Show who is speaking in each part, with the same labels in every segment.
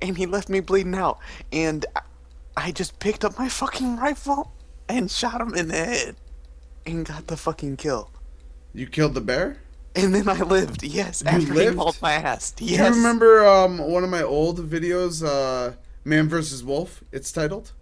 Speaker 1: and he left me bleeding out. And I just picked up my fucking rifle and shot him in the head and got the fucking kill.
Speaker 2: You killed the bear?
Speaker 1: And then I lived, yes,
Speaker 2: You
Speaker 1: after he mauled
Speaker 2: lived?
Speaker 1: my ass.
Speaker 2: Do you
Speaker 1: Yes.
Speaker 2: remember one of my old videos, Man versus Wolf? It's titled.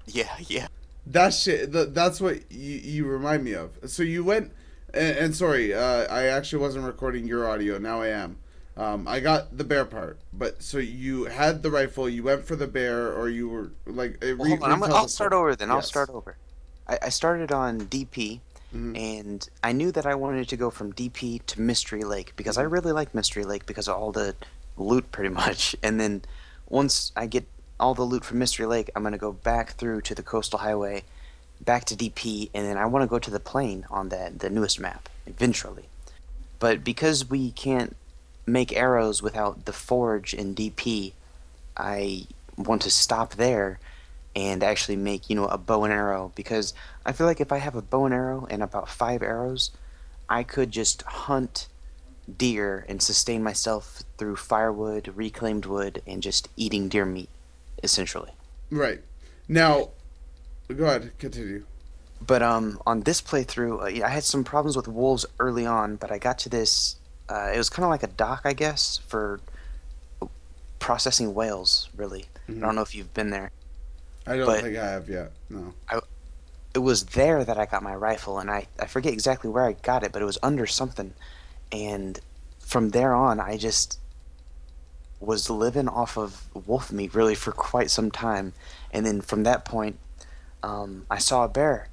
Speaker 1: Yeah, yeah.
Speaker 2: That shit. That's what you remind me of. So you went, and sorry, I actually wasn't recording your audio. Now I am. I got the bear part, but so you had the rifle. You went for the bear, or you were like
Speaker 1: Well, hold on.
Speaker 2: retell
Speaker 1: I'll
Speaker 2: the
Speaker 1: start
Speaker 2: story.
Speaker 1: over then. I'll
Speaker 2: Yes.
Speaker 1: start over. I started on DP,
Speaker 2: Mm-hmm.
Speaker 1: and I knew that I wanted to go from DP to Mystery Lake because I
Speaker 2: Mm-hmm.
Speaker 1: really like Mystery Lake because of all the loot, pretty much. And then once I get all the loot from Mystery Lake, I'm gonna go back through to the Coastal Highway, back to DP, and then I want to go to the plane on the newest map eventually. But because we can't make arrows without the forge in DP, I want to stop there and actually make, a bow and arrow because I feel like if I have a bow and arrow and about 5 arrows, I could just hunt deer and sustain myself through firewood, reclaimed wood, and just eating deer meat, essentially.
Speaker 2: Right. Now, go ahead. Continue.
Speaker 1: But on this playthrough, yeah, I had some problems with wolves early on, but I got to this. It was kind of like a dock, I guess, for processing whales. Really, I
Speaker 2: Mm-hmm.
Speaker 1: don't know if you've been there,
Speaker 2: I don't
Speaker 1: but
Speaker 2: think I have yet. No.
Speaker 1: I, it was there that I got my rifle, and I forget exactly where I got it, but it was under something. And from there on, I just was living off of wolf meat really for quite some time. And then from that point, I saw a bear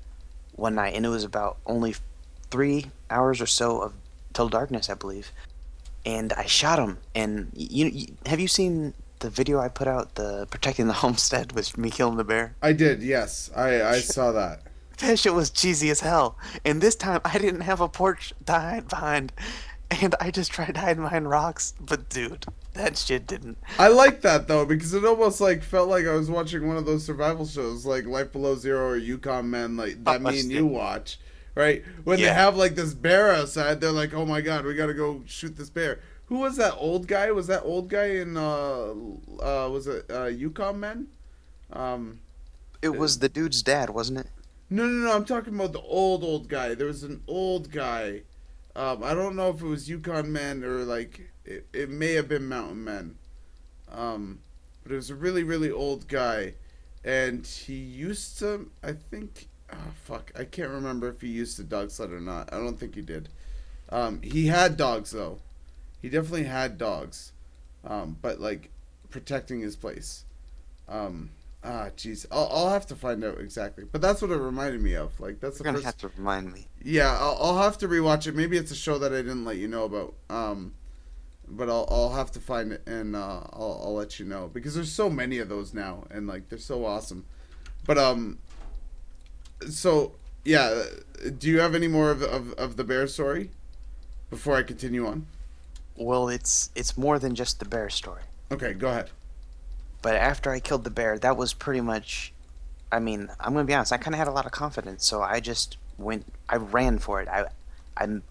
Speaker 1: one night, and it was about only 3 hours or so of till darkness, I believe. And I shot him. And have you seen the video I put out, the protecting the homestead with me killing the bear?
Speaker 2: I did. Yes, I saw that.
Speaker 1: That shit was cheesy as hell. And this time I didn't have a porch to hide behind, and I just tried to hide behind rocks. But dude, that shit didn't.
Speaker 2: I like that though because it almost like felt like I was watching one of those survival shows like Life Below Zero or Yukon Men like that me and you watch, right? When they
Speaker 1: Yeah,
Speaker 2: have like this bear outside, they're like, "Oh my god, we got to go shoot this bear." Who was that old guy? Was that old guy in was it Yukon Men? Um
Speaker 1: it
Speaker 2: uh,
Speaker 1: was the dude's dad, wasn't it?
Speaker 2: no, I'm talking about the old guy. There was an old guy. I don't know if it was Yukon Men or like it may have been Mountain Men. But it was a really old guy, and he used to. I think. Oh, fuck, I can't remember if he used to dog sled or not. I don't think he did. He had dogs though. He definitely had dogs, but like protecting his place. Jeez, I'll have to find out exactly. But that's what it reminded me of. Like that's
Speaker 1: You're
Speaker 2: the
Speaker 1: gonna
Speaker 2: first.
Speaker 1: have to remind me.
Speaker 2: Yeah, I'll have to rewatch it. Maybe it's a show that I didn't let you know about. But I'll have to find it and I'll let you know because there's so many of those now and like they're so awesome. But so yeah, do you have any more of the bear story before I continue on?
Speaker 1: Well, it's more than just the bear story.
Speaker 2: Okay, go ahead.
Speaker 1: But after I killed the bear, that was pretty much. I mean, I'm gonna be honest. I kind of had a lot of confidence, so I just went. I ran for it. I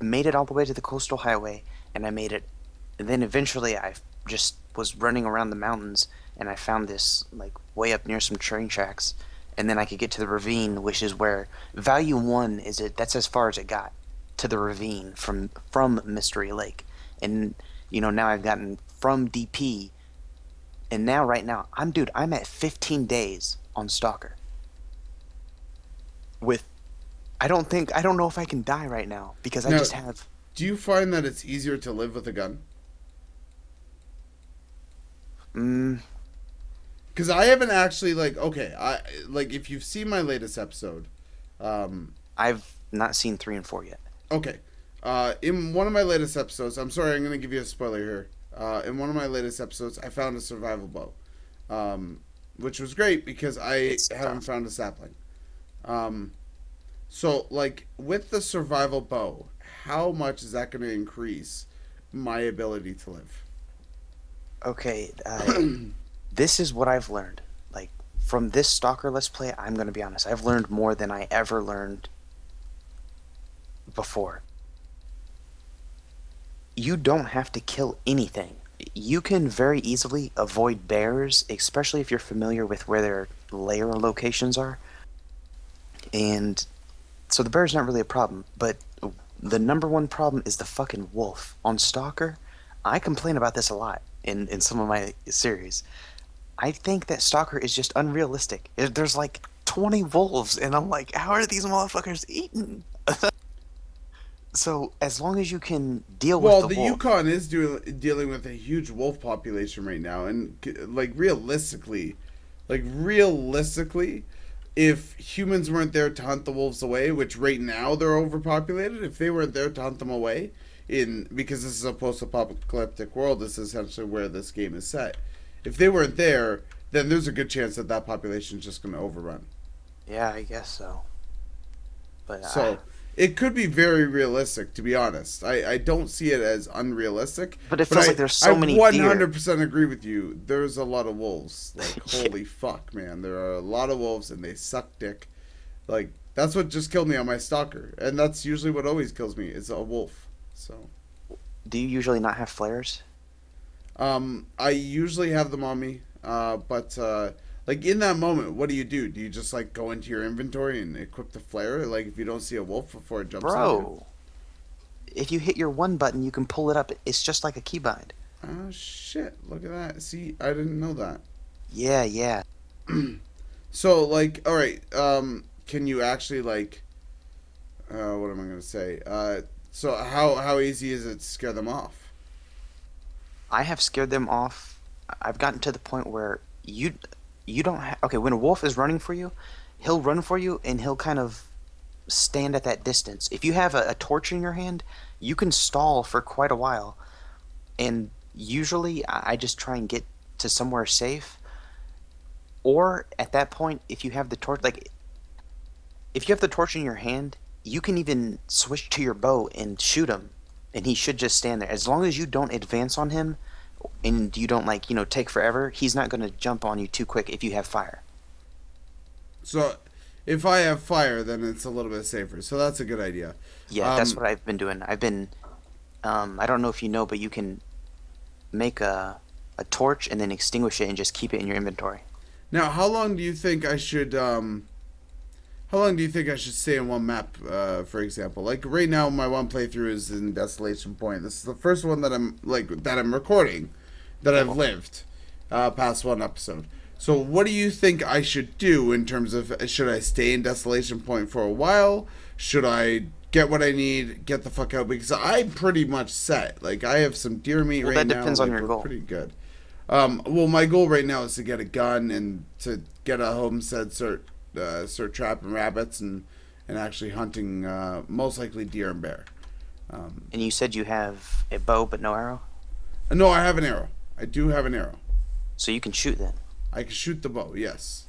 Speaker 1: made it all the way to the coastal highway, and I made it. And then eventually, I just was running around the mountains, and I found this like way up near some train tracks, and then I could get to the ravine, which is where value one is. It that's as far as it got to the ravine from Mystery Lake, and now I've gotten from DP, and now right now I'm at 15 days on Stalker with I don't know if I can die right now because I
Speaker 2: Now,
Speaker 1: just have.
Speaker 2: do you find that it's easier to live with a gun?
Speaker 1: mm,
Speaker 2: Because I haven't actually like okay, I like if you've seen my latest episode, um,
Speaker 1: I've not seen 3 and 4 yet.
Speaker 2: okay. In one of my latest episodes, I'm sorry, I'm going to give you a spoiler here. In one of my latest episodes, I found a survival bow, which was great because I
Speaker 1: It's
Speaker 2: haven't
Speaker 1: tough.
Speaker 2: found a sapling. Um, so, like, with the survival bow, how much is that going to increase my ability to live?
Speaker 1: Okay, this is what I've learned. Like from this Stalker Let's Play, I'm gonna be honest. I've learned more than I ever learned before. You don't have to kill anything You can very easily avoid bears, especially if you're familiar with where their lair locations are. And so the bear's not really a problem, but the number one problem is the fucking wolf. On Stalker, I complain about this a lot in some of my series. I think that Stalker is just unrealistic. There's like 20 wolves, and I'm like, how are these motherfuckers eating? So as long as you can deal with
Speaker 2: Well,
Speaker 1: the
Speaker 2: the
Speaker 1: wolf,
Speaker 2: Yukon is dealing with a huge wolf population right now, and like realistically, if humans weren't there to hunt the wolves away, which right now they're overpopulated, if they weren't there to hunt them away, in because this is a post-apocalyptic world, this is essentially where this game is set. If they weren't there, then there's a good chance that that population is just going to overrun.
Speaker 1: yeah, I guess so. But
Speaker 2: So it could be very realistic, to be honest. I don't see it as unrealistic,
Speaker 1: but it
Speaker 2: but
Speaker 1: feels like there's
Speaker 2: I
Speaker 1: so many deer.
Speaker 2: 100% agree with you. There's a lot of wolves. Like,
Speaker 1: Yeah.
Speaker 2: holy fuck, man. There are a lot of wolves and they suck dick. Like, that's what just killed me on my stalker. And that's usually what always kills me is a wolf. So,
Speaker 1: Do you usually not have flares?
Speaker 2: I usually have them on me, but like in that moment, what do you do? Do you just like go into your inventory and equip the flare? Like if you don't see a wolf before it jumps on you?
Speaker 1: Bro, if you hit your one button, you can pull it up. It's just like a keybind.
Speaker 2: Oh shit! Look at that. See, I didn't know that.
Speaker 1: Yeah, yeah.
Speaker 2: So like, all right, can you actually like, what am I gonna say? So how easy is it to scare them off?
Speaker 1: I have scared them off. I've gotten to the point where you don't have, okay, when a wolf is running for you, he'll run for you and he'll kind of stand at that distance. If you have a torch in your hand, you can stall for quite a while. And usually I just try and get to somewhere safe. Or at that point, if you have the torch, like if you have the torch in your hand, you can even switch to your bow and shoot him, and he should just stand there. As long as you don't advance on him, and you don't like take forever, he's not going to jump on you too quick if you have fire.
Speaker 2: So if I have fire, then it's a little bit safer. So that's a good idea.
Speaker 1: Yeah, that's
Speaker 2: Um,
Speaker 1: what I've been doing. I don't know if you know, but you can make a torch and then extinguish it and just keep it in your inventory.
Speaker 2: Now, how long do you think I should? How long do you think I should stay in one map? For example, like right now, my one playthrough is in Desolation Point. This is the first one that I'm recording, that I've lived, past one episode. So, what do you think I should do in terms of should I stay in Desolation Point for a while? Should I get what I need, get the fuck out? Because I'm pretty much set. Like I have some deer meat
Speaker 1: Well,
Speaker 2: right
Speaker 1: that
Speaker 2: now.
Speaker 1: depends on
Speaker 2: Like
Speaker 1: your
Speaker 2: we're
Speaker 1: goal.
Speaker 2: pretty good. Well, my goal right now is to get a gun and to get a homestead, start trapping rabbits and actually hunting most likely deer and bear.
Speaker 1: And you said you have a bow but no arrow,
Speaker 2: No, I have an arrow. I do have an arrow.
Speaker 1: so you can shoot then.
Speaker 2: I can shoot the bow. Yes.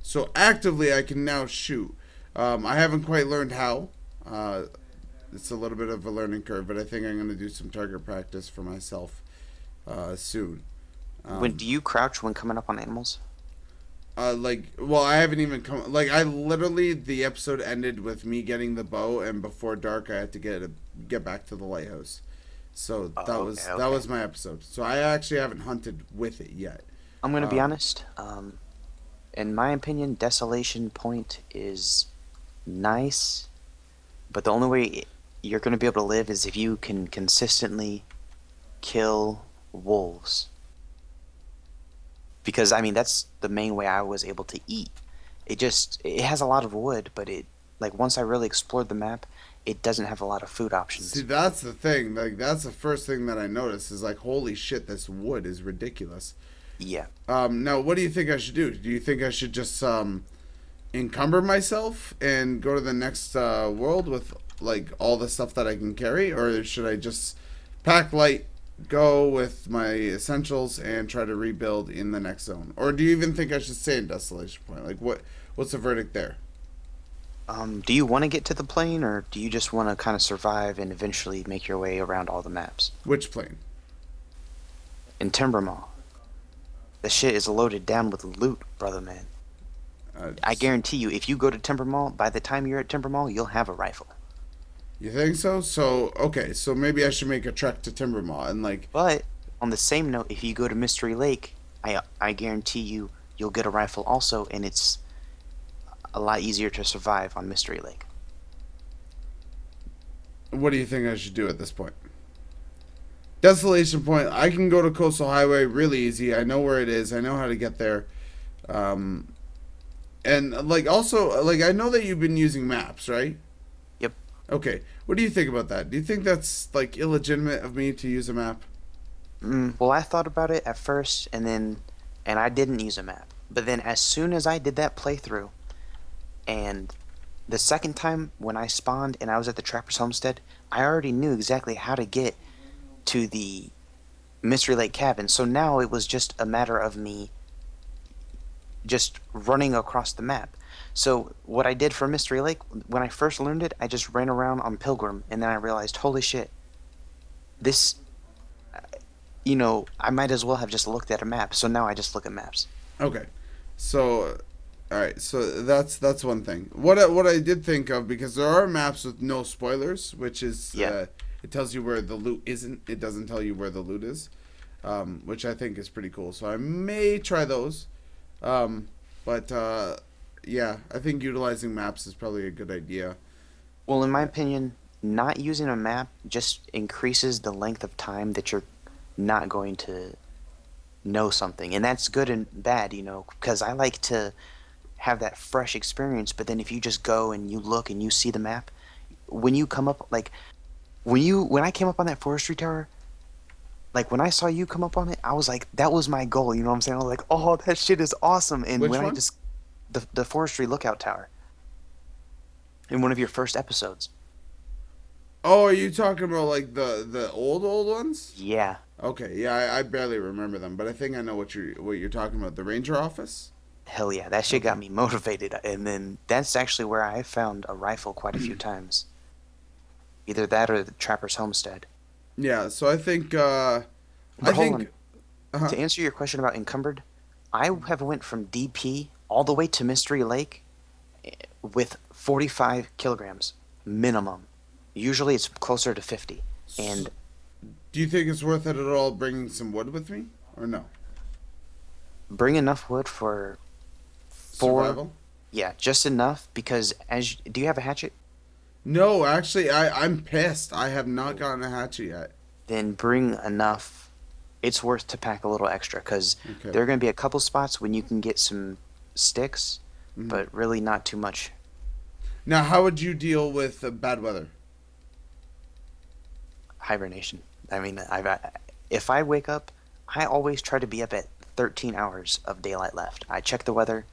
Speaker 2: So actively, I can now shoot. I haven't quite learned how. It's a little bit of a learning curve, but I think I'm going to do some target practice for myself soon.
Speaker 1: When do you crouch when coming up on animals?
Speaker 2: Well, I haven't even come. Like, I literally the episode ended with me getting the bow, and before dark, I had to get back to the lighthouse. So that
Speaker 1: Oh,
Speaker 2: was
Speaker 1: okay,
Speaker 2: that
Speaker 1: okay.
Speaker 2: was my episode. So I actually haven't hunted with it yet.
Speaker 1: I'm gonna be
Speaker 2: Um,
Speaker 1: honest. In my opinion, Desolation Point is nice, but the only way you're gonna be able to live is if you can consistently kill wolves. Because I mean, that's the main way I was able to eat. It has a lot of wood, but it like once I really explored the map, it doesn't have a lot of food
Speaker 2: See,
Speaker 1: options.
Speaker 2: that's the thing. Like, that's the first thing that I noticed is like, holy shit, this wood is ridiculous.
Speaker 1: Yeah.
Speaker 2: Now, what do you think I should do? Do you think I should just encumber myself and go to the next world with like all the stuff that I can carry, or should I just pack light, go with my essentials, and try to rebuild in the next zone? Or do you even think I should stay in Desolation Point? Like, what's the verdict there?
Speaker 1: Do you want to get to the plane, or do you just want to kind of survive and eventually make your way around all the maps?
Speaker 2: Which plane?
Speaker 1: In Timbermall, the shit is loaded down with loot, brother man. I guarantee you, if you go to Timbermall, by the time you're at Timbermall, you'll have a rifle.
Speaker 2: You think so? So okay, so maybe I should make a trek to Timbermont and like,
Speaker 1: But on the same note, if you go to Mystery Lake, I guarantee you'll get a rifle also, and it's a lot easier to survive on Mystery Lake.
Speaker 2: What do you think I should do at this point? Desolation Point. I can go to Coastal Highway really easy. I know where it is. I know how to get there. Um, and like also like I know that you've been using maps, right?
Speaker 1: Yep.
Speaker 2: Okay. What do you think about that? Do you think that's like illegitimate of me to use a map?
Speaker 1: Well, I thought about it at first, and I didn't use a map. But then, as soon as I did that playthrough, and the second time when I spawned and I was at the Trapper's Homestead, I already knew exactly how to get to the Mystery Lake cabin. So now it was just a matter of me just running across the map. So what I did for Mystery Lake, when I first learned it, I just ran around on Pilgrim, and then I realized, holy shit, this, I might as well have just looked at a map. So now I just look at maps.
Speaker 2: Okay. So all right, so that's one thing. What I did think of, because there are maps with no spoilers, which is
Speaker 1: Yeah.
Speaker 2: it tells you where the loot isn't. It doesn't tell you where the loot is, which I think is pretty cool. So I may try those, but yeah, I think utilizing maps is probably a good idea.
Speaker 1: Well, in my opinion, not using a map just increases the length of time that you're not going to know something. And that's good and bad, because I like to have that fresh experience. But then if you just go and you look and you see the map, when you come up, like, when I came up on that forestry tower, like, when I saw you come up on it, I was like, that was my goal, you know what I'm saying? I was like, oh, that shit is awesome. And
Speaker 2: Which
Speaker 1: when I
Speaker 2: one?
Speaker 1: just, the forestry lookout tower in one of your first episodes.
Speaker 2: Oh, are you talking about like the old ones?
Speaker 1: Yeah.
Speaker 2: Okay, yeah, I barely remember them, but I think I know what you're talking about. The ranger office.
Speaker 1: Hell yeah, that shit got
Speaker 2: Okay.
Speaker 1: me motivated. And then that's actually where I found a rifle quite a few times. Either that or the Trapper's Homestead.
Speaker 2: Yeah, so I think I
Speaker 1: But hold
Speaker 2: think
Speaker 1: on,
Speaker 2: uh
Speaker 1: to answer your question about encumbered, I have went from DP all the way to Mystery Lake with 45 kilograms minimum. Usually it's closer to 50. And
Speaker 2: do you think it's worth it at all bringing some wood with me or no?
Speaker 1: bring enough wood for four,
Speaker 2: Survival?
Speaker 1: yeah, just enough because do you have a hatchet?
Speaker 2: No, actually, I'm pissed. I have not gotten a hatchet yet.
Speaker 1: Then bring enough. It's worth to pack a little extra because
Speaker 2: Okay.
Speaker 1: there are going to be a couple spots when you can get some sticks,
Speaker 2: Hmm.
Speaker 1: but really not too much.
Speaker 2: Now, how would you deal with bad weather?
Speaker 1: Hibernation. I mean, if I wake up, I always try to be up at 13 hours of daylight left. I check the weather.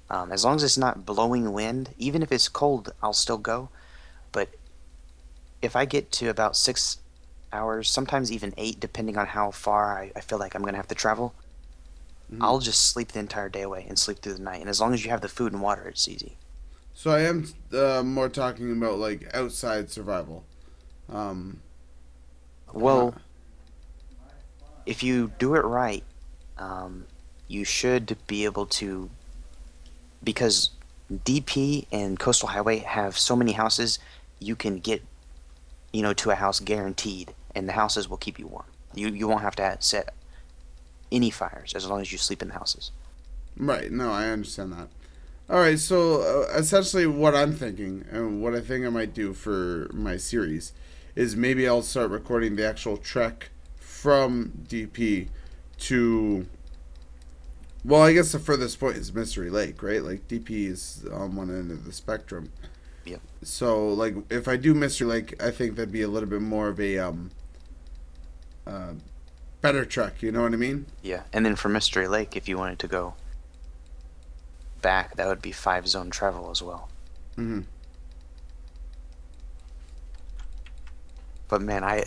Speaker 1: As long as it's not blowing wind, even if it's cold, I'll still go. But if I get to about 6 hours, sometimes even 8, depending on how far I feel like I'm going to have to travel,
Speaker 2: Hmm.
Speaker 1: I'll just sleep the entire day away and sleep through the night. And as long as you have the food and water, it's easy.
Speaker 2: So I am more talking about like outside survival. Um, uh,
Speaker 1: Well, if you do it right, um, you should be able to, because DP and Coastal Highway have so many houses, you can get, to a house guaranteed, and the houses will keep you warm. You won't have to set any fires as long as you sleep in the houses.
Speaker 2: right. No, I understand that. All right. So essentially, what I'm thinking and what I think I might do for my series is maybe I'll start recording the actual trek from DP to. Well, I guess the furthest point is Mystery Lake, right? Like DP is on one end of the spectrum.
Speaker 1: Yep.
Speaker 2: So, like, if I do Mystery Lake, I think that'd be a little bit more of a uh, better trek. You know what I mean?
Speaker 1: Yeah. And then for Mystery Lake, if you wanted to go back, that would be 5 zone travel as well.
Speaker 2: Hmm.
Speaker 1: But man, I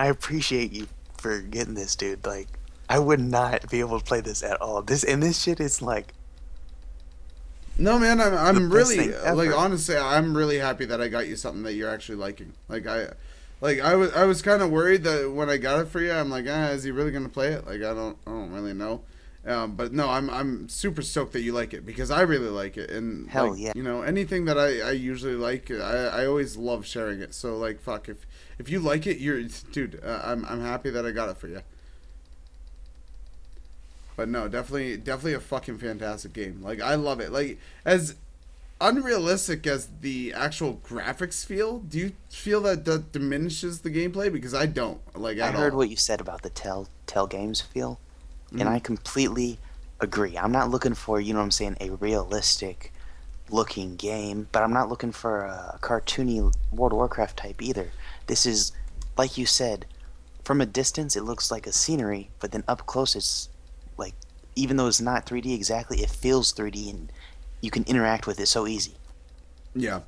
Speaker 1: appreciate you for getting this, dude. Like, I would not be able to play this at all. This shit is like
Speaker 2: No, man,
Speaker 1: the
Speaker 2: I'm
Speaker 1: best
Speaker 2: really
Speaker 1: thing
Speaker 2: like
Speaker 1: ever.
Speaker 2: honestly, I'm really happy that I got you something that you're actually liking. I was kind of worried that when I got it for you, I'm like, is he really gonna play it? Like, I don't really know. But no, I'm super stoked that you like it because I really like it, and like
Speaker 1: Hell yeah.
Speaker 2: anything that I usually like, I always love sharing it. So like, fuck if you like it, you're dude. I'm happy that I got it for you. But no, definitely a fucking fantastic game. Like I love it. Like as unrealistic as the actual graphics feel, do you feel that that diminishes the gameplay? Because I don't like
Speaker 1: I
Speaker 2: at
Speaker 1: heard
Speaker 2: all.
Speaker 1: what you said about the Telltale Games feel, and
Speaker 2: Mm-hmm.
Speaker 1: I completely agree. I'm not looking for, you know what I'm saying, a realistic looking game, but I'm not looking for a cartoony World of Warcraft type either. This is, like you said, from a distance it looks like a scenery, but then up close it's like, even though it's not 3D exactly, it feels 3D and you can interact with it so easy.
Speaker 2: Yeah,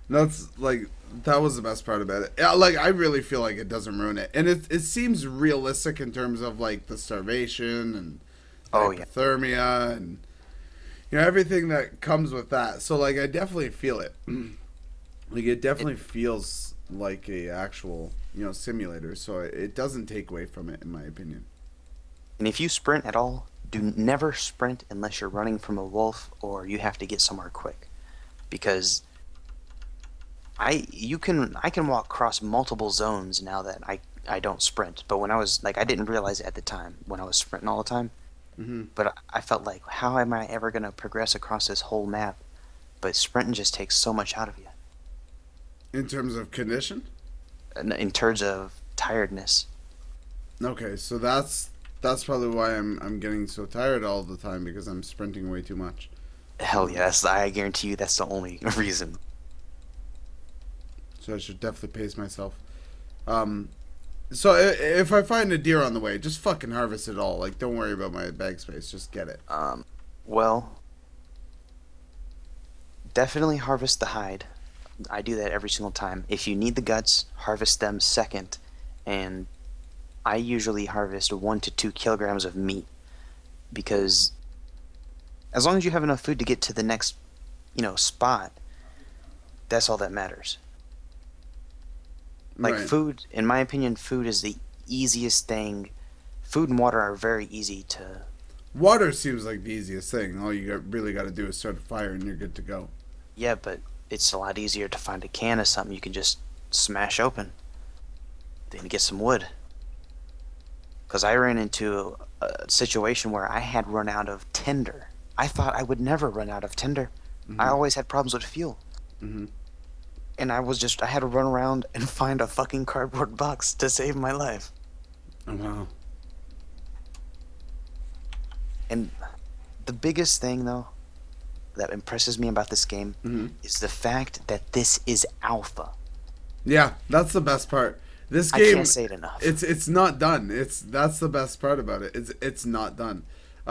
Speaker 2: that's like that was the best part about it. Yeah, like I really feel like it doesn't ruin it, and it seems realistic in terms of like the starvation and the
Speaker 1: Oh yeah.
Speaker 2: hypothermia and everything that comes with that. So like I definitely feel it. Like it
Speaker 1: It,
Speaker 2: definitely feels like a actual simulator. So it doesn't take away from it in my opinion.
Speaker 1: and if you sprint at all, do never sprint unless you're running from a wolf or you have to get somewhere quick. Because I can walk across multiple zones now that I don't sprint. But when I was like, I didn't realize it at the time when I was sprinting all the time.
Speaker 2: Hmm.
Speaker 1: But I felt like, how am I ever gonna progress across this whole map? But sprinting just takes so much out of you
Speaker 2: In terms of condition.
Speaker 1: in terms of tiredness.
Speaker 2: Okay, so that's probably why I'm getting so tired all the time because I'm sprinting way too much.
Speaker 1: Hell
Speaker 2: Um,
Speaker 1: yes, I guarantee you that's the only reason.
Speaker 2: so I should definitely pace myself. Um, so if I find a deer on the way, just fucking harvest it all. Like, don't worry about my bag space. Just get it.
Speaker 1: Um, well, definitely harvest the hide. I do that every single time. If you need the guts, harvest them second, and I usually harvest 1 to 2 kilograms of meat because as long as you have enough food to get to the next, spot, that's all that matters. Like
Speaker 2: Right.
Speaker 1: food, in my opinion, food is the easiest thing. Food and water are very easy to.
Speaker 2: Water seems like the easiest thing. All you really got to do is start a fire and you're good to go.
Speaker 1: Yeah, but it's a lot easier to find a can of something you can just smash open than get some wood. Because I ran into a situation where I had run out of tinder. I thought I would never run out of tinder. I
Speaker 2: Hmm.
Speaker 1: always had problems with fuel.
Speaker 2: Hmm.
Speaker 1: And I had to run around and find a fucking cardboard box to save my life.
Speaker 2: Oh wow.
Speaker 1: And the biggest thing, though, that impresses me about this game
Speaker 2: Hmm.
Speaker 1: is the fact that this is alpha.
Speaker 2: Yeah, that's the best part. This
Speaker 1: I can't
Speaker 2: game,
Speaker 1: say it enough.
Speaker 2: it's not done. That's the best part about it. It's not done.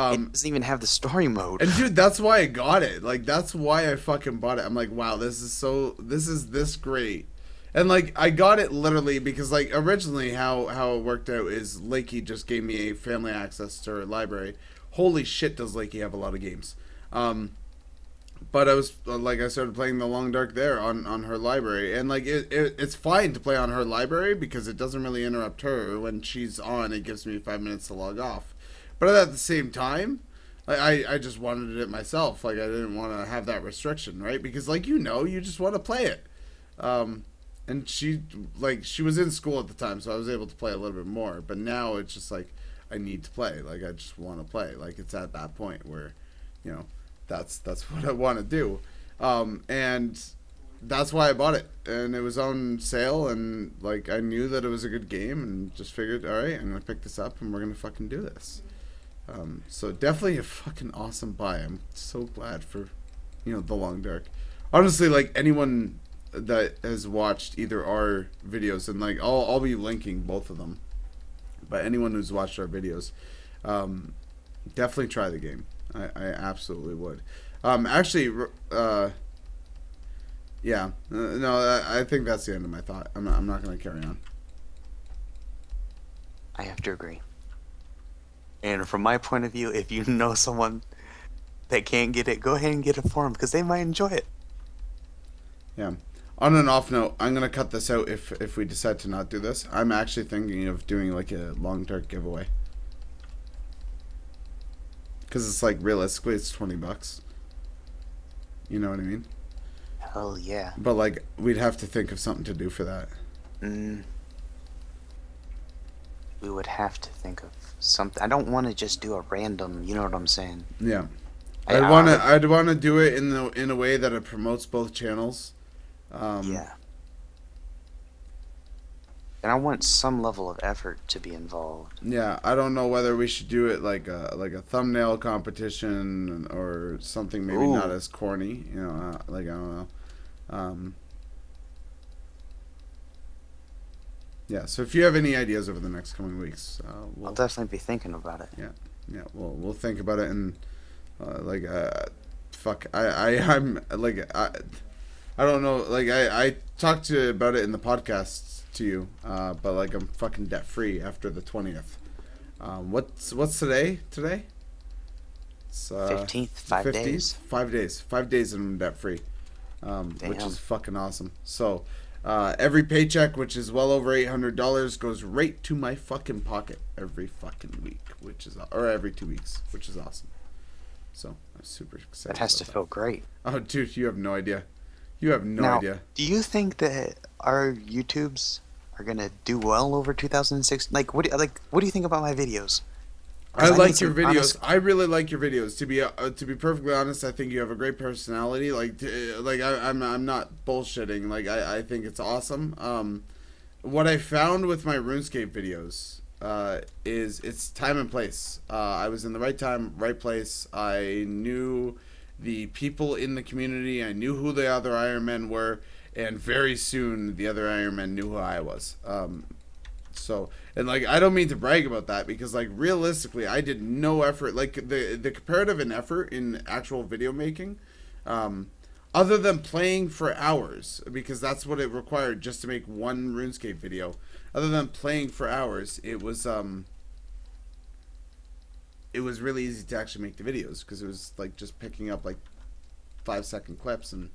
Speaker 1: It doesn't even have the story mode.
Speaker 2: And dude, that's why I got it. Like that's why I fucking bought it. I'm like, wow, this is this great. And like I got it literally because like originally how it worked out is Lakey just gave me a family access to her library. Holy shit, does Lakey have a lot of games. Um but I was like I started playing the Long Dark there on her library and like it's fine to play on her library because it doesn't really interrupt her when she's on. It gives me 5 minutes to log off, but at the same time, like I just wanted it myself. Like I didn't want to have that restriction, right? Because like you just want to play it. Um, and she was in school at the time, so I was able to play a little bit more. But now it's just like I need to play. Like I just want to play. Like it's at that point where, you know, that's what I want to do. And that's why I bought it, and it was on sale, and like I knew that it was a good game, and just figured, all right, I'm gonna pick this up, and we're gonna fucking do this. So definitely a fucking awesome buy. I'm so glad for, the Long Dark. Honestly, like anyone that has watched either our videos and like I'll be linking both of them, but anyone who's watched our videos, um, definitely try the game. I absolutely would. Actually, yeah, no, I think that's the end of my thought. I'm not gonna carry on.
Speaker 1: I have to agree. And from my point of view, if you know someone that can't get it, go ahead and get it for them because they might enjoy it.
Speaker 2: Yeah. On an off note, I'm gonna cut this out if we decide to not do this. I'm actually thinking of doing like a Long Dark giveaway because it's like realistically it's $20. You know what I mean?
Speaker 1: Hell yeah.
Speaker 2: But like we'd have to think of something to do for that.
Speaker 1: Mm, we would have to think of something. I don't want to just do a random. You know what I'm saying?
Speaker 2: Yeah.
Speaker 1: I, I would.
Speaker 2: I'd wanna do it in a way that it promotes both channels. Um,
Speaker 1: Yeah. And I want some level of effort to be involved.
Speaker 2: yeah, I don't know whether we should do it like a thumbnail competition or something maybe not
Speaker 1: Ooh.
Speaker 2: as corny. Like I don't know. Um, yeah. So if you have any ideas over the next coming weeks,
Speaker 1: I'll
Speaker 2: we'll
Speaker 1: definitely be thinking about it.
Speaker 2: yeah we'll think about it and like fuck I'm like I don't know. Like I talked about it in the podcast to you, but like I'm fucking debt free after the 20th. What's today? Today? It's
Speaker 1: 15th,
Speaker 2: the
Speaker 1: 5 days.
Speaker 2: 5 days. 5 days and I'm debt free, which is
Speaker 1: Damn.
Speaker 2: fucking awesome. So every paycheck, which is well over $800, goes right to my fucking pocket every fucking week, or every 2 weeks, which is awesome. So I'm super excited.
Speaker 1: That has to
Speaker 2: about
Speaker 1: feel great.
Speaker 2: that. Oh, dude, you have no idea. You have no
Speaker 1: Now,
Speaker 2: idea.
Speaker 1: do you think that our YouTubes are gonna do well over 2006? What do you think about my videos?
Speaker 2: I
Speaker 1: Because I need
Speaker 2: like your
Speaker 1: some
Speaker 2: videos.
Speaker 1: honest.
Speaker 2: I really like your videos. To be perfectly honest, I think you have a great personality. I'm not bullshitting. Like I think it's awesome. What I found with my RuneScape videos is it's time and place. I was in the right time, right place. I knew the people in the community. I knew who the other Iron Men were, and very soon the other Iron Men knew who I was. So and like I don't mean to brag about that because like realistically I did no effort like the comparative in effort in actual video making, um, other than playing for hours because that's what it required just to make one RuneScape video. Other than playing for hours, it was really easy to actually make the videos because it was like just picking up like 5 second clips and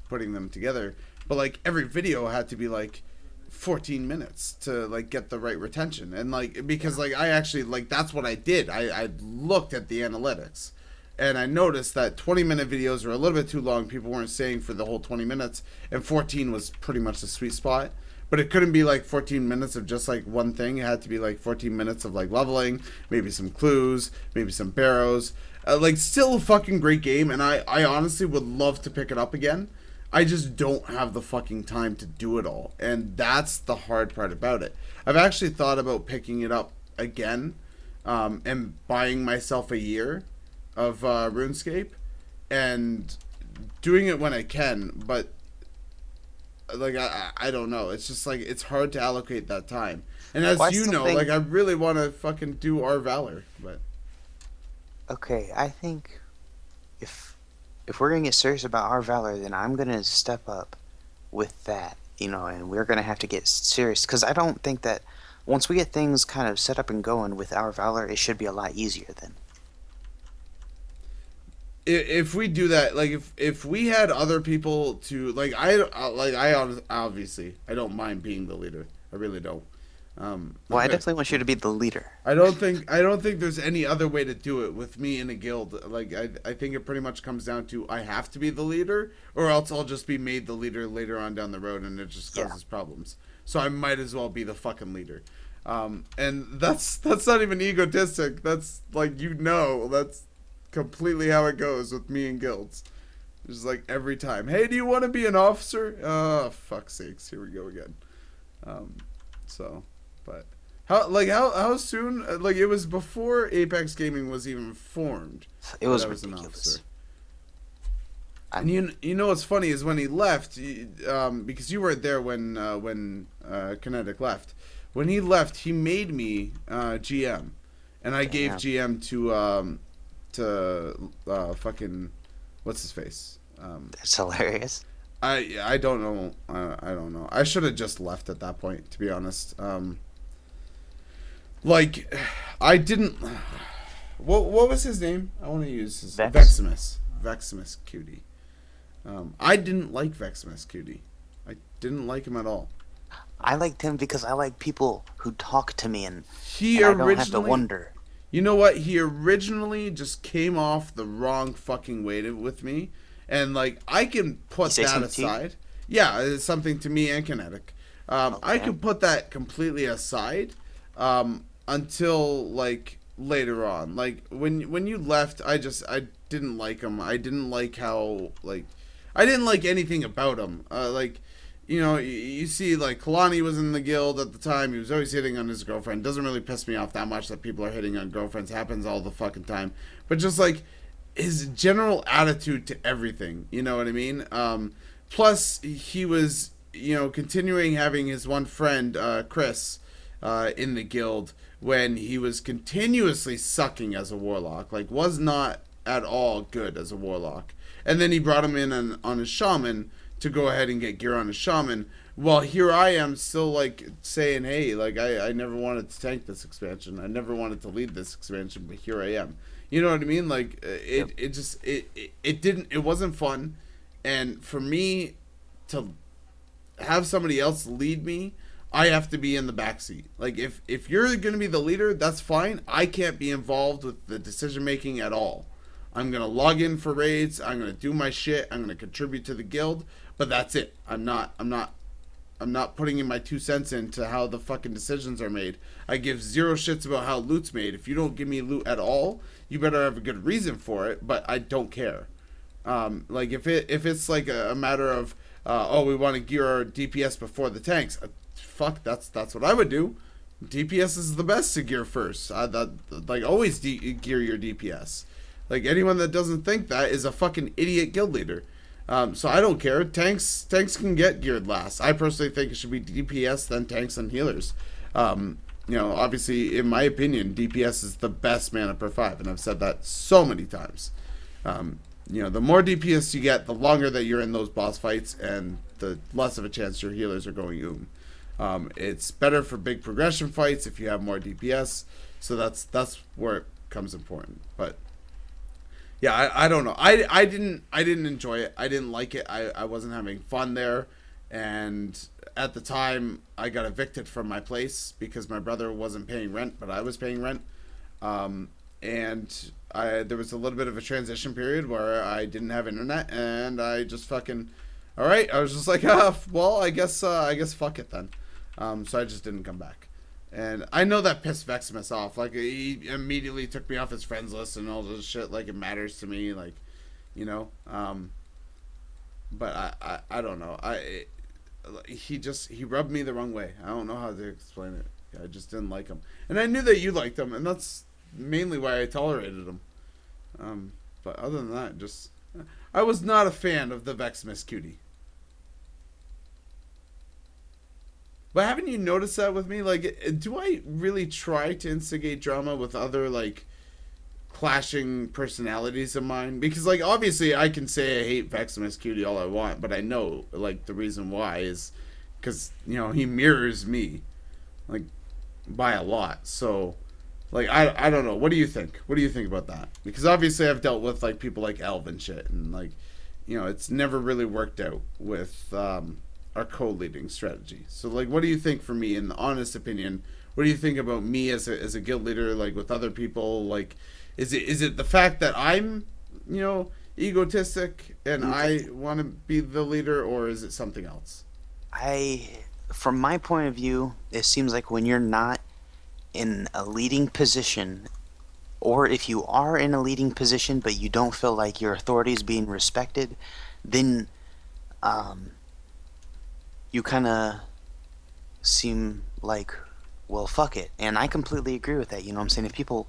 Speaker 2: putting them together. But like every video had to be like 14 minutes to like get the right retention and like because like I actually like that's what I did. I looked at the analytics and I noticed that 20-minute videos were a little bit too long. People weren't staying for the whole 20 minutes and 14 was pretty much the sweet spot. But it couldn't be like 14 minutes of just like one thing. It had to be like 14 minutes of like leveling, maybe some clues, maybe some barrows. Like still a fucking great game and I honestly would love to pick it up again. I just don't have the fucking time to do it all. And that's the hard part about it. I've actually thought about picking it up again and buying myself a year of RuneScape and doing it when I can. But, like, I don't know. It's just, like, it's hard to allocate that time. And as
Speaker 1: Well, I
Speaker 2: you
Speaker 1: still
Speaker 2: know,
Speaker 1: think.
Speaker 2: like, I really want to fucking do Our Valor. But,
Speaker 1: Okay, I think if if we're gonna get serious about our valor, then I'm gonna step up with that, and we're gonna have to get serious because I don't think that once we get things kind of set up and going with our valor, it should be a lot easier then.
Speaker 2: if we do that, like if we had other people to obviously I don't mind being the leader. I really don't.
Speaker 1: Well, I definitely want you to be the leader.
Speaker 2: I don't think there's any other way to do it with me in a guild. Like I think it pretty much comes down to I have to be the leader, or else I'll just be made the leader later on down the road, and it just
Speaker 1: Yeah.
Speaker 2: causes problems. So I might as well be the fucking leader. And that's not even egotistic. That's like that's completely how it goes with me and guilds. It's like every time, hey, do you want to be an officer? Oh, fuck's sakes, here we go again. Um, so, but how soon? Like it was before Apex Gaming was even formed.
Speaker 1: It was
Speaker 2: That I was an
Speaker 1: ridiculous.
Speaker 2: officer.
Speaker 1: I,
Speaker 2: And you know what's funny is when he left, because you weren't there when Kinetic left. When he left, he made me GM, and I gave
Speaker 1: Damn.
Speaker 2: GM to fucking what's his face.
Speaker 1: That's hilarious.
Speaker 2: I don't know. I don't know. I should have just left at that point, to be honest. Like, I didn't. What was his name? I want to use his
Speaker 1: Vex?
Speaker 2: Veximus Cutie. I didn't like Veximus Cutie. I didn't like him at all.
Speaker 1: I liked him because I like people who talk to me
Speaker 2: He
Speaker 1: and I don't have to
Speaker 2: originally,
Speaker 1: wonder.
Speaker 2: you know what? He originally just came off the wrong fucking way with me, and like I can put
Speaker 1: say
Speaker 2: that
Speaker 1: something to you?
Speaker 2: aside. Yeah, it's something to me and Kinetic. I
Speaker 1: Okay.
Speaker 2: could put that completely aside. until like later on. Like when you left, I didn't like him. I didn't like how like I didn't like anything about him. Like you know, you see like Kalani was in the guild at the time. He was always hitting on his girlfriend. Doesn't really piss me off that much that people are hitting on girlfriends. Happens all the fucking time. But just like his general attitude to everything, you know what I mean? Plus, he was, you know, continuing having his one friend, Chris, in the guild when he was continuously sucking as a warlock. Like, was not at all good as a warlock. And then he brought him in on his shaman to go ahead and get gear on his shaman. Well, here I am still, like, saying, hey, like, I never wanted to tank this expansion. I never wanted to lead this expansion, but here I am. You know what I mean? Like, it didn't, it wasn't fun. And for me to have somebody else lead me, I have to be in the backseat. Like if you're gonna be the leader, that's fine. I can't be involved with the decision making at all. I'm gonna log in for raids. I'm gonna do my shit. I'm gonna contribute to the guild, but that's it. I'm not putting in my 2 cents into how the fucking decisions are made. I give zero shits about how loot's made. If you don't give me loot at all, you better have a good reason for it. But I don't care. Like if it's like a matter of oh, we want to gear our DPS before the tanks. Fuck, that's what I would do. DPS is the best to gear first. Like always gear your DPS. Like anyone that doesn't think that is a fucking idiot guild leader. So I don't care. Tanks can get geared last. I personally think it should be DPS, then tanks, and healers. You know, obviously, in my opinion, DPS is the best mana per 5, and I've said that so many times. You know, the more DPS you get, the longer that you're in those boss fights, and the less of a chance your healers are going it's better for big progression fights if you have more DPS. So that's where it comes important. But yeah, I don't know. I didn't enjoy it. I didn't like it. I wasn't having fun there. And at the time, I got evicted from my place because my brother wasn't paying rent, but I was paying rent. And there was a little bit of a transition period where I didn't have internet, and I just fucking, all right. I was just like, well, I guess fuck it then. So I just didn't come back. And I know that pissed Veximus off. Like, he immediately took me off his friends list and all this shit. Like, it matters to me. Like, you know. But I don't know. He rubbed me the wrong way. I don't know how to explain it. I just didn't like him. And I knew that you liked him, and that's mainly why I tolerated him. But other than that, just I was not a fan of the Veximus cutie. But haven't you noticed that with me? Like, do I really try to instigate drama with other, like, clashing personalities of mine? Because, like, obviously I can say I hate Veximus Cutie all I want, but I know, like, the reason why is because, you know, he mirrors me, like, by a lot. So, like, I don't know. What do you think? What do you think about that? Because obviously I've dealt with, like, people like Elv and shit, and, like, you know, it's never really worked out with, our co-leading strategy. So, like, what do you think for me, in the honest opinion? What do you think about me as a guild leader, like, with other people? Like, is it the fact that I'm, you know, egotistic and I want to be the leader, or is it something else?
Speaker 1: From my point of view, it seems like when you're not in a leading position, or if you are in a leading position but you don't feel like your authority is being respected, then you kind of seem like, well, fuck it. And I completely agree with that. You know what I'm saying? If people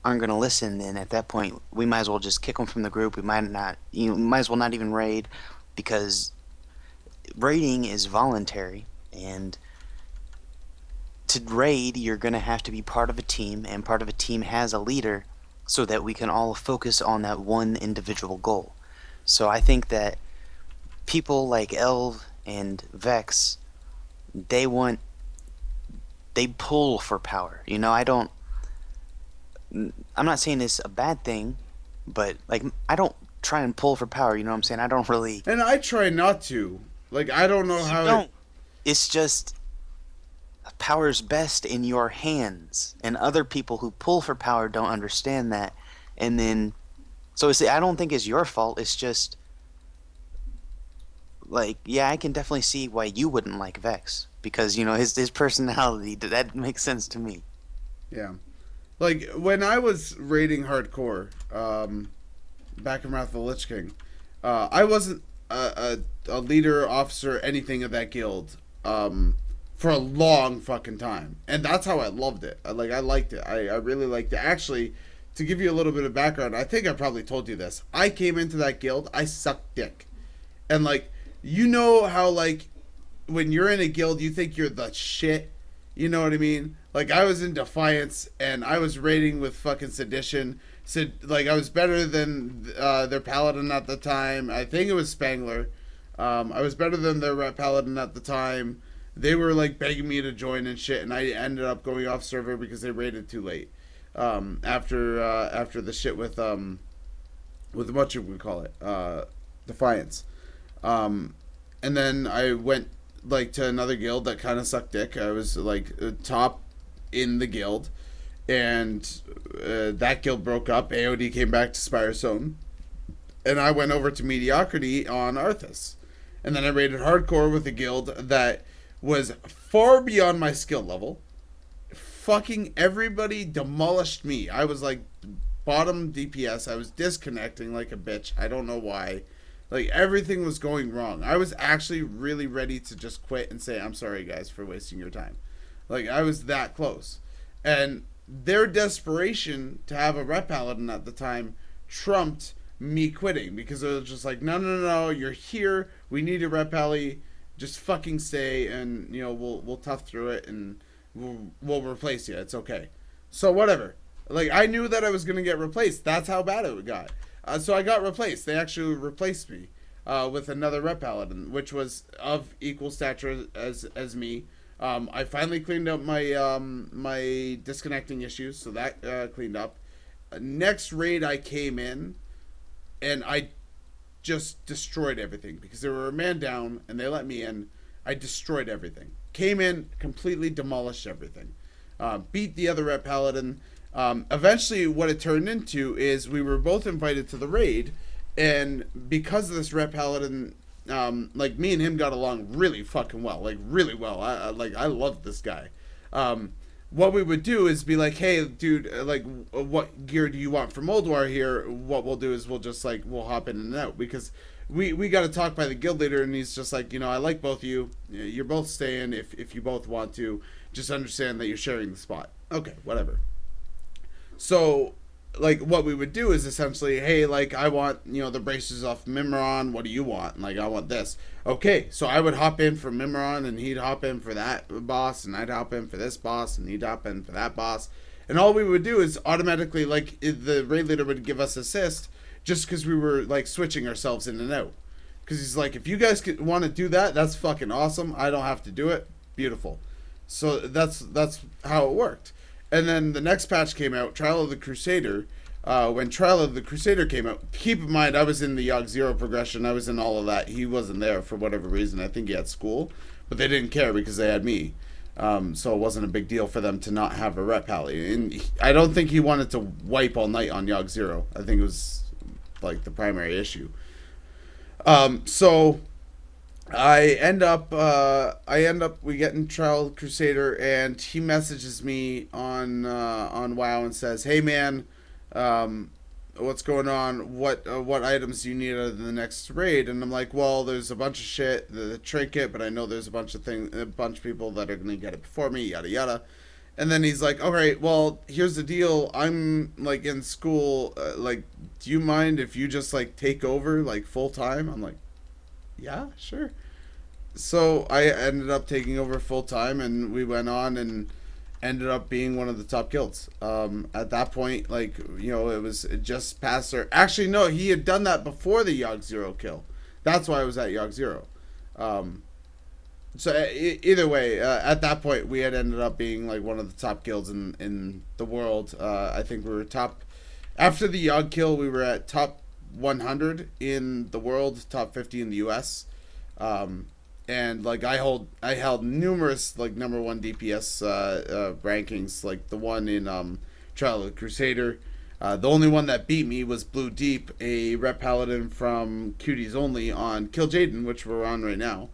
Speaker 1: aren't going to listen, then at that point, we might as well just kick them from the group. We might not, you know, might as well not even raid, because raiding is voluntary. And to raid, you're going to have to be part of a team, and part of a team has a leader so that we can all focus on that one individual goal. So I think that people like Elv and Vex, they pull for power. You know, I'm not saying it's a bad thing, but, like, I don't try and pull for power, you know what I'm saying? I don't really...
Speaker 2: And I try not to. Like, I don't know how...
Speaker 1: don't. It's just, power's best in your hands, and other people who pull for power don't understand that. And then, so I don't think it's your fault, it's just... Like, yeah, I can definitely see why you wouldn't like Vex, because, you know, his personality, that makes sense to me.
Speaker 2: Yeah. Like when I was raiding hardcore, back in Wrath of the Lich King, I wasn't a leader, officer, anything of that guild, for a long fucking time, and that's how I loved it. I liked it. I really liked it. Actually, to give you a little bit of background, I think I probably told you this. I came into that guild. I sucked dick, and like you know how like when you're in a guild, you think you're the shit. You know what I mean? Like I was in Defiance and I was raiding with fucking Sedition. So like I was better than their paladin at the time. I think it was Spangler. I was better than their paladin at the time. They were like begging me to join and shit, and I ended up going off server because they raided too late. After the shit with what you would call it, Defiance. And then I went like to another guild that kind of sucked dick. I was like top in the guild, and that guild broke up. AOD came back to Spirestone, and I went over to Mediocrity on Arthas, and then I raided hardcore with a guild that was far beyond my skill level. Fucking everybody demolished me. I was like bottom DPS. I was disconnecting like a bitch. I don't know why. Like everything was going wrong. I was actually really ready to just quit and say, I'm sorry guys for wasting your time. Like I was that close. And their desperation to have a rep paladin at the time trumped me quitting, because it was just like, no, you're here. We need a rep pally. Just fucking stay, and you know we'll tough through it, and we'll replace you. It's okay. So whatever. Like I knew that I was gonna get replaced. That's how bad it got. So I got replaced. They actually replaced me with another rep paladin, which was of equal stature as me. I finally cleaned up my disconnecting issues, so that cleaned up. Next raid I came in, and I just destroyed everything because they were a man down and they let me in. I destroyed everything. Came in, completely demolished everything. Beat the other rep paladin. Eventually, what it turned into is we were both invited to the raid, and because of this rep paladin, like me and him got along really fucking well, like really well. I loved this guy. What we would do is be like, hey, dude, like, what gear do you want for Moldwar here? What we'll do is we'll hop in and out, because we got to talk by the guild leader, and he's just like, I like both of you. You're both staying if you both want to. Just understand that you're sharing the spot. Okay, whatever. So, like, what we would do is essentially, hey, like, I want, the braces off Mimron. What do you want? Like, I want this. Okay, so I would hop in for Mimron, and he'd hop in for that boss, and I'd hop in for this boss, and he'd hop in for that boss. And all we would do is automatically, like, the raid leader would give us assist just because we were, like, switching ourselves in and out. Because he's like, if you guys want to do that, that's fucking awesome. I don't have to do it. Beautiful. So that's how it worked. And then the next patch came out, Trial of the Crusader. When Trial of the Crusader came out, keep in mind, I was in the Yogg Zero progression. I was in all of that. He wasn't there for whatever reason. I think he had school. But they didn't care because they had me. So it wasn't a big deal for them to not have a rep pally. And I don't think he wanted to wipe all night on Yogg Zero. I think it was, like, the primary issue. So we get in Trial Crusader, and he messages me on WoW and says, "Hey man, what's going on? What items do you need out of the next raid?" And I'm like, "Well, there's a bunch of shit, the trinket, but I know there's a bunch of people that are gonna get it before me, yada yada." And then he's like, "All right, well, here's the deal. I'm like in school. Like, do you mind if you just like take over like full time?" I'm like, "Yeah, sure." So I ended up taking over full time, and we went on and ended up being one of the top guilds. At that point, like, it was just past our. Actually, no, he had done that before the Yogg Zero kill. That's why I was at Yogg Zero. So either way, at that point, we had ended up being like one of the top guilds in the world. I think we were top. After the Yogg kill, we were at top 100 in the world, top 50 in the U.S. And like I held numerous like number one DPS rankings, like the one in Trial of the Crusader. The only one that beat me was Blue Deep, a rep paladin from Cuties Only on Kill Jaden, which we're on right now.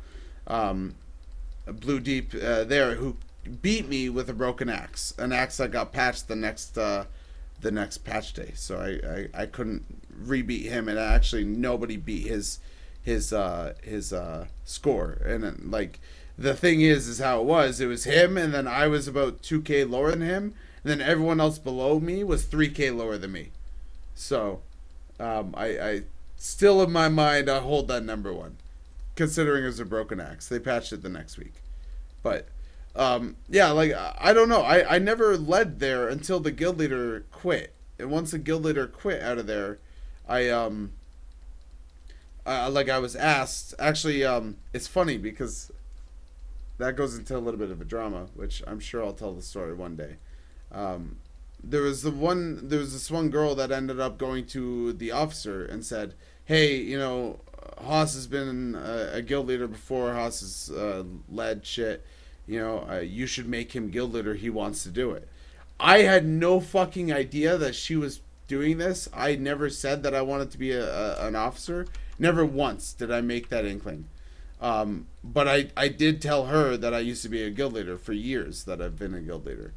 Speaker 2: Blue Deep there, who beat me with a broken axe, an axe that got patched the next patch day. So I couldn't rebeat him, and actually nobody beat his score. And then, like, the thing is how it was him, and then I was about 2K lower than him, and then everyone else below me was 3K lower than me. So I still in my mind I hold that number one, considering it was a broken axe. They patched it the next week, but yeah, like I don't know. I never led there until the guild leader quit, and once the guild leader quit out of there, I like I was asked. Actually, it's funny because that goes into a little bit of a drama, which I'm sure I'll tell the story one day. Um, there was this one girl that ended up going to the officer and said, "Hey, Haws has been a guild leader before. Haws has led shit. You should make him guild leader. He wants to do it." I had no fucking idea that she was doing this. I never said that I wanted to be an officer. Never once did I make that inkling. But I did tell her that I used to be a guild leader for years, that I've been a guild leader.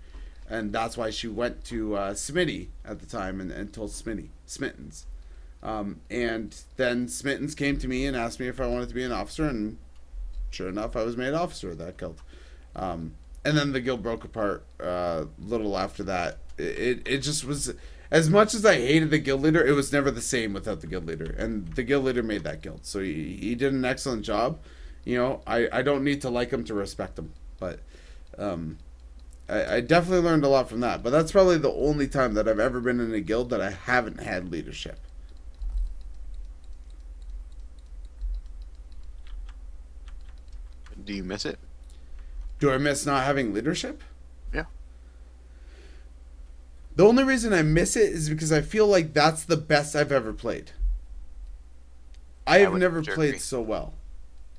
Speaker 2: And that's why she went to Smitty at the time and told Smittens. And then Smittens came to me and asked me if I wanted to be an officer, and sure enough, I was made officer of that guild. And then the guild broke apart a little after that. It just was, as much as I hated the guild leader, it was never the same without the guild leader. And the guild leader made that guild, so he did an excellent job. I don't need to like him to respect him, but I definitely learned a lot from that. But that's probably the only time that I've ever been in a guild that I haven't had leadership.
Speaker 1: Do you miss it?
Speaker 2: Do I miss not having leadership?
Speaker 1: Yeah.
Speaker 2: The only reason I miss it is because I feel like that's the best I've ever played. I have never played so well.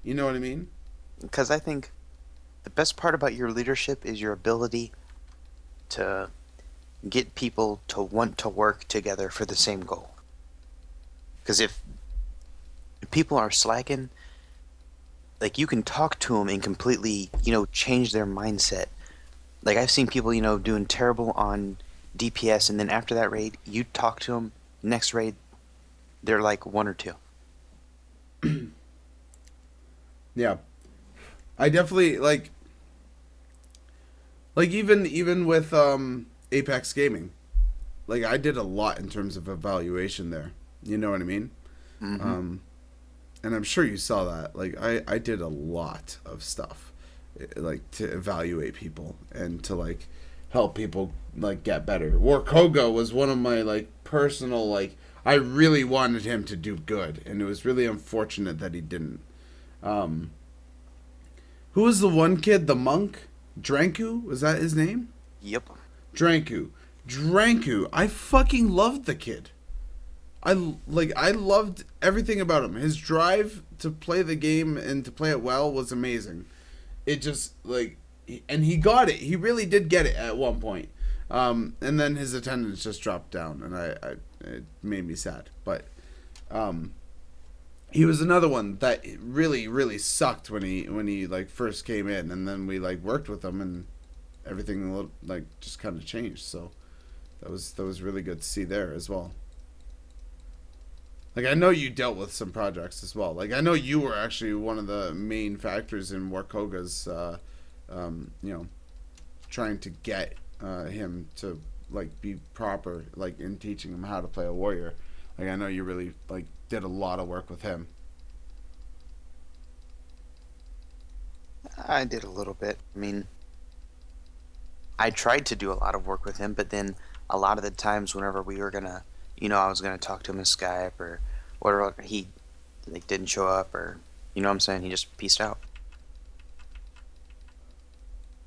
Speaker 2: You know what I mean?
Speaker 1: Because I think the best part about your leadership is your ability to get people to want to work together for the same goal. Because if people are slacking, like, you can talk to them and completely, change their mindset. Like, I've seen people, doing terrible on DPS, and then after that raid, you talk to them, next raid, they're like 1 or 2.
Speaker 2: Yeah. I definitely like even with Apex Gaming. Like, I did a lot in terms of evaluation there. You know what I mean?
Speaker 1: Mm-hmm.
Speaker 2: And I'm sure you saw that. Like, I did a lot of stuff, like, to evaluate people and to, like, help people, like, get better. Warkoga was one of my, like, personal, like, I really wanted him to do good, and it was really unfortunate that he didn't. Who was the one kid, the monk? Dranku? Was that his name?
Speaker 1: Yep.
Speaker 2: Dranku. I fucking loved the kid. I loved everything about him. His drive to play the game and to play it well was amazing. It just, like, and he got it. He really did get it at one point. And then his attendance just dropped down, and it made me sad. But he was another one that really, really sucked when he like first came in, and then we, like, worked with him, and everything, like, just kind of changed. So that was really good to see there as well. Like, I know you dealt with some projects as well. Like, I know you were actually one of the main factors in Warkoga's, trying to get him to, like, be proper, like, in teaching him how to play a warrior. Like, I know you really, like, did a lot of work with him.
Speaker 1: I did a little bit. I mean, I tried to do a lot of work with him, but then a lot of the times whenever we were gonna, I was gonna talk to him in Skype or whatever, he, like, didn't show up, or, what I'm saying, he just peaced out.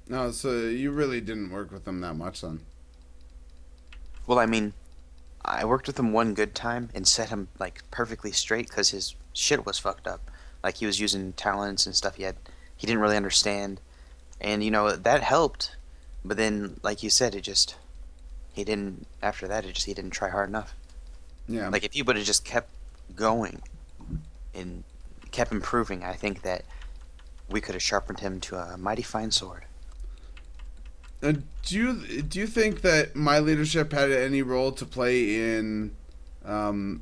Speaker 2: No, so you really didn't work with him that much then.
Speaker 1: Well, I mean, I worked with him one good time and set him, like, perfectly straight because his shit was fucked up. Like, he was using talents and stuff he didn't really understand, and that helped. But then, like you said, he didn't. After that, he didn't try hard enough.
Speaker 2: Yeah.
Speaker 1: Like, if he would have just kept going and kept improving, I think that we could have sharpened him to a mighty fine sword.
Speaker 2: Uh, do you think that my leadership had any role to play in, um,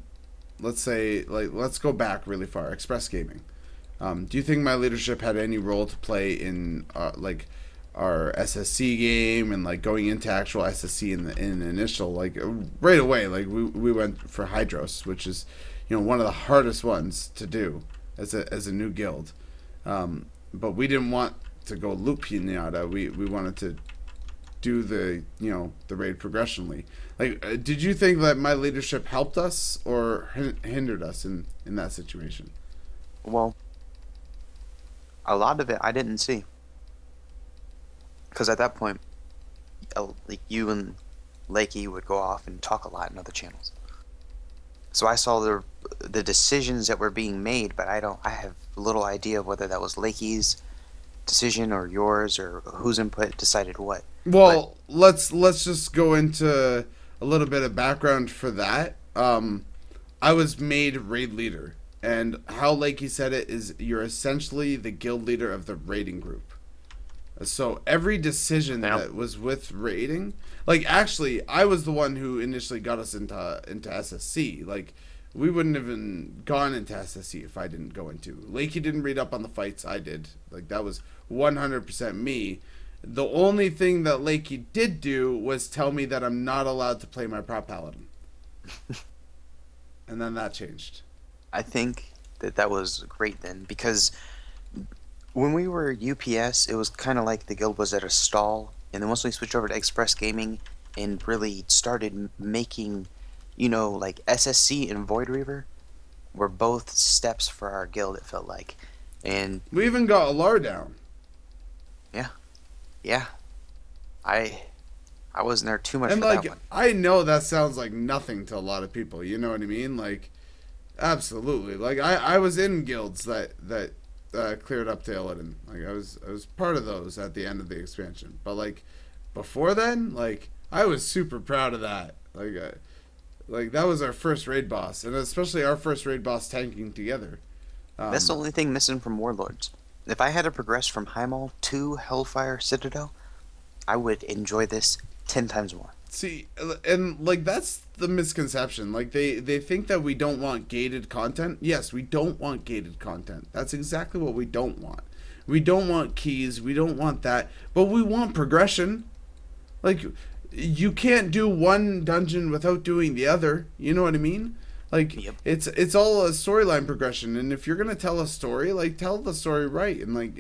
Speaker 2: let's say, like, let's go back really far, Express Gaming? Do you think my leadership had any role to play in, like, our SSC game and like going into actual SSC in the initial, like, right away, like we went for Hydros, which is, one of the hardest ones to do as a new guild. But we didn't want to go loop pinata. We wanted to do the raid progressionally. Like, did you think that my leadership helped us or hindered us in that situation?
Speaker 1: Well, a lot of it I didn't see because at that point, like you and Lakey would go off and talk a lot in other channels. So I saw the decisions that were being made, but I have little idea of whether that was Lakey's decision or yours or whose input decided what. But
Speaker 2: Well, let's just go into a little bit of background for that. I was made raid leader, and how Lakey said it is you're essentially the guild leader of the raiding group. So every decision
Speaker 1: you know,
Speaker 2: that was with raiding, like, actually, I was the one who initially got us into SSC. Like, we wouldn't have even gone into SSC if I didn't go into. Lakey didn't read up on the fights. I did. Like, that was 100% me. The only thing that Lakey did do was tell me that I'm not allowed to play my prop paladin, and then that changed.
Speaker 1: I think that was great then because when we were UPS, it was kind of like the guild was at a stall, and then once we switched over to Express Gaming and really started making, like SSC and Void Reaver were both steps for our guild. It felt like, and
Speaker 2: We even got Alar down.
Speaker 1: yeah, yeah, I I wasn't there too much
Speaker 2: And
Speaker 1: for that
Speaker 2: like,
Speaker 1: one.
Speaker 2: I know that sounds like nothing to a lot of people. You know what I mean? Like, absolutely. Like, I was in guilds that cleared up to Illidan. Like, I was part of those at the end of the expansion. But like, before then, like, I was super proud of that. Like that was our first raid boss, and especially our first raid boss tanking together.
Speaker 1: That's the
Speaker 2: Um,
Speaker 1: only thing missing from Warlords. If I had to progress from Highmaul to Hellfire Citadel, I would enjoy this 10 times more.
Speaker 2: See, and like that's the misconception. Like they think that we don't want gated content. Yes, we don't want gated content. That's exactly what we don't want. We don't want keys. We don't want that. But we want progression. Like, you can't do one dungeon without doing the other. You know what I mean? Like,
Speaker 1: Yep.
Speaker 2: it's all a storyline progression, and if you're gonna tell a story, like, tell the story right, and like,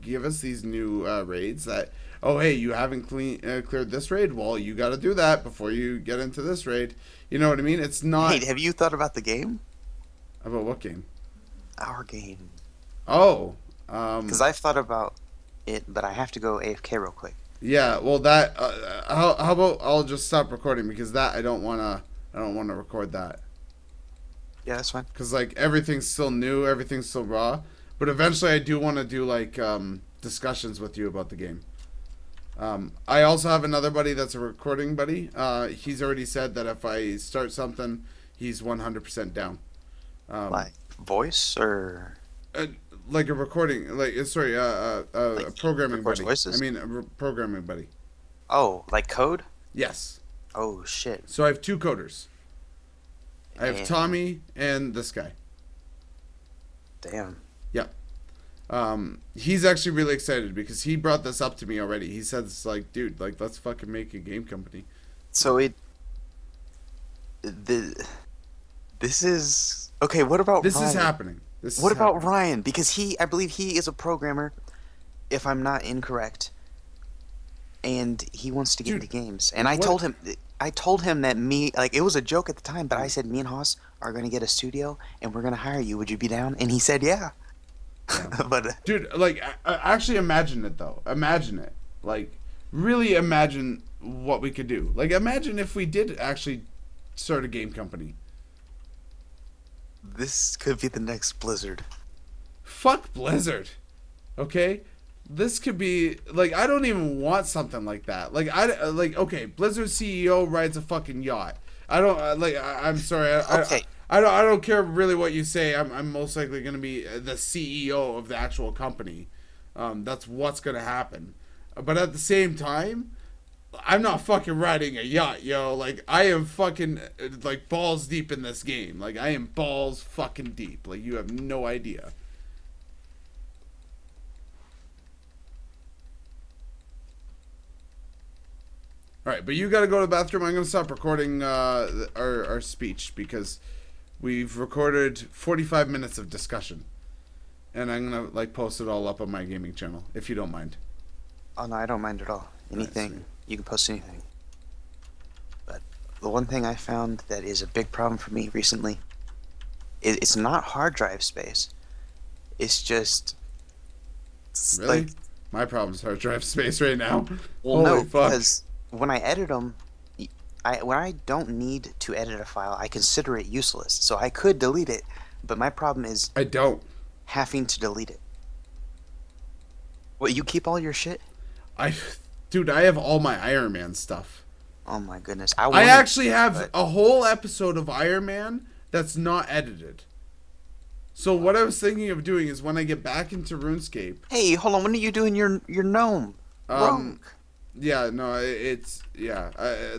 Speaker 2: give us these new raids that, oh hey, you haven't cleared this raid, well, you got to do that before you get into this raid. You know what I mean? It's not
Speaker 1: Hey, have you thought about the game?
Speaker 2: about what game.
Speaker 1: Our game.
Speaker 2: Oh,
Speaker 1: Because I've thought about it, but I have to go AFK real quick.
Speaker 2: yeah. Well, that how about I'll just stop recording because that I don't wanna record that.
Speaker 1: Yeah, that's fine.
Speaker 2: Because like everything's still new, everything's still raw. But eventually, I do want to do like discussions with you about the game. I also have another buddy that's a recording buddy. He's already said that if I start something, he's 100% down. Um,
Speaker 1: Like, voice or
Speaker 2: uh, like a recording, like sorry, a
Speaker 1: like
Speaker 2: programming
Speaker 1: records
Speaker 2: buddy. I
Speaker 1: voices?
Speaker 2: mean, programming buddy.
Speaker 1: Oh, like code?
Speaker 2: Yes.
Speaker 1: Oh, shit.
Speaker 2: So I have two coders. I have
Speaker 1: Damn.
Speaker 2: Tommy and this guy.
Speaker 1: Damn.
Speaker 2: Yep. He's actually really excited because he brought this up to me already. He says like, dude, like let's fucking make a game company.
Speaker 1: So the this is okay. What about
Speaker 2: This is
Speaker 1: Ryan?
Speaker 2: happening. This is
Speaker 1: What about
Speaker 2: happening.
Speaker 1: Ryan? Because I believe he is a programmer, if I'm not incorrect, and he wants to get
Speaker 2: Dude,
Speaker 1: into games. And
Speaker 2: what?
Speaker 1: I told him that like it was a joke at the time, but I said me and Haws are gonna get a studio and we're gonna hire you. Would you be down? And he said yeah.
Speaker 2: Yeah.
Speaker 1: But
Speaker 2: Dude, like, actually imagine it though. Imagine it. Like, really imagine what we could do. Like, imagine if we did actually start a game company.
Speaker 1: this could be the next Blizzard.
Speaker 2: Fuck Blizzard. Okay? This could be like I don't even want something like that. Like like okay, Blizzard CEO rides a fucking yacht. I don't like I'm sorry.
Speaker 1: Okay,
Speaker 2: I don't care really what you say. I'm most likely going to be the CEO of the actual company. That's what's going to happen. But at the same time, I'm not fucking riding a yacht, yo. Like, I am fucking, like, balls deep in this game. Like, I am balls fucking deep. Like, you have no idea. Alright, but you gotta go to the bathroom. I'm gonna stop recording our speech because we've recorded 45 minutes of discussion. And I'm gonna, like, post it all up on my gaming channel, if you don't mind.
Speaker 1: Oh no, I don't mind at all. Anything.
Speaker 2: Nice.
Speaker 1: You can post anything. But the one thing I found that is a big problem for me recently, it's not hard drive space. It's just
Speaker 2: Really?
Speaker 1: like,
Speaker 2: My problem's hard drive space right now.
Speaker 1: well,
Speaker 2: Holy
Speaker 1: no,
Speaker 2: fuck.
Speaker 1: because when I edit them, when I don't need to edit a file, I consider it useless. So I could delete it, but my problem is
Speaker 2: I don't.
Speaker 1: having to delete it. What, you keep all your shit?
Speaker 2: Dude, I have all my Iron Man stuff.
Speaker 1: Oh my goodness.
Speaker 2: I actually have
Speaker 1: but-
Speaker 2: a whole episode of Iron Man that's not edited. So what I was thinking of doing is when I get back into RuneScape.
Speaker 1: Hey, hold on. When are you doing your gnome? Rogue?
Speaker 2: Yeah, no, it's yeah.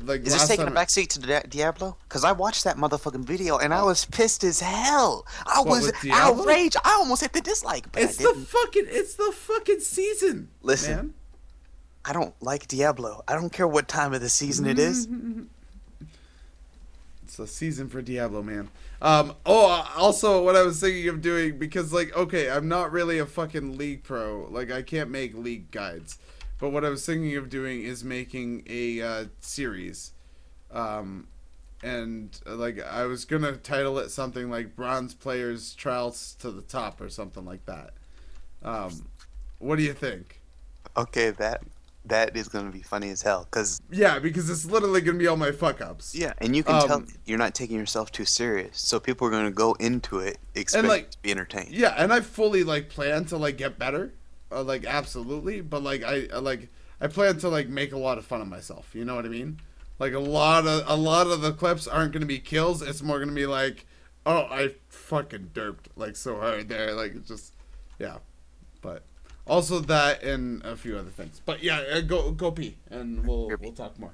Speaker 2: Like
Speaker 1: Is this
Speaker 2: last
Speaker 1: taking a
Speaker 2: time,
Speaker 1: backseat to Diablo? Because I watched that motherfucking video and I was pissed as hell. I
Speaker 2: What,
Speaker 1: was
Speaker 2: with Diablo?
Speaker 1: outraged. I almost hit the dislike, but
Speaker 2: it's
Speaker 1: I didn't.
Speaker 2: it's the fucking season.
Speaker 1: Listen.
Speaker 2: Man.
Speaker 1: I don't like Diablo. I don't care what time of the season it is.
Speaker 2: It's the season for Diablo, man. Also, what I was thinking of doing, because, like, okay, I'm not really a fucking League pro. Like, I can't make League guides. But what I was thinking of doing is making a series. Like, I was gonna title it something like Bronze Players Trials to the Top or something like that. What do you think?
Speaker 1: Okay, that is gonna be funny as hell. Cause
Speaker 2: Yeah, because it's literally gonna be all my fuck-ups.
Speaker 1: yeah, and you can tell you're not taking yourself too serious, so people are gonna go into it expecting
Speaker 2: like,
Speaker 1: to be entertained.
Speaker 2: Yeah, and I fully like plan to like get better, like absolutely. But like I plan to like make a lot of fun of myself. You know what I mean? Like a lot of the clips aren't gonna be kills. It's more gonna be like, oh, I fucking derped like so hard there. Like it's just, yeah. But also that and a few other things. But yeah, go pee and we'll talk more.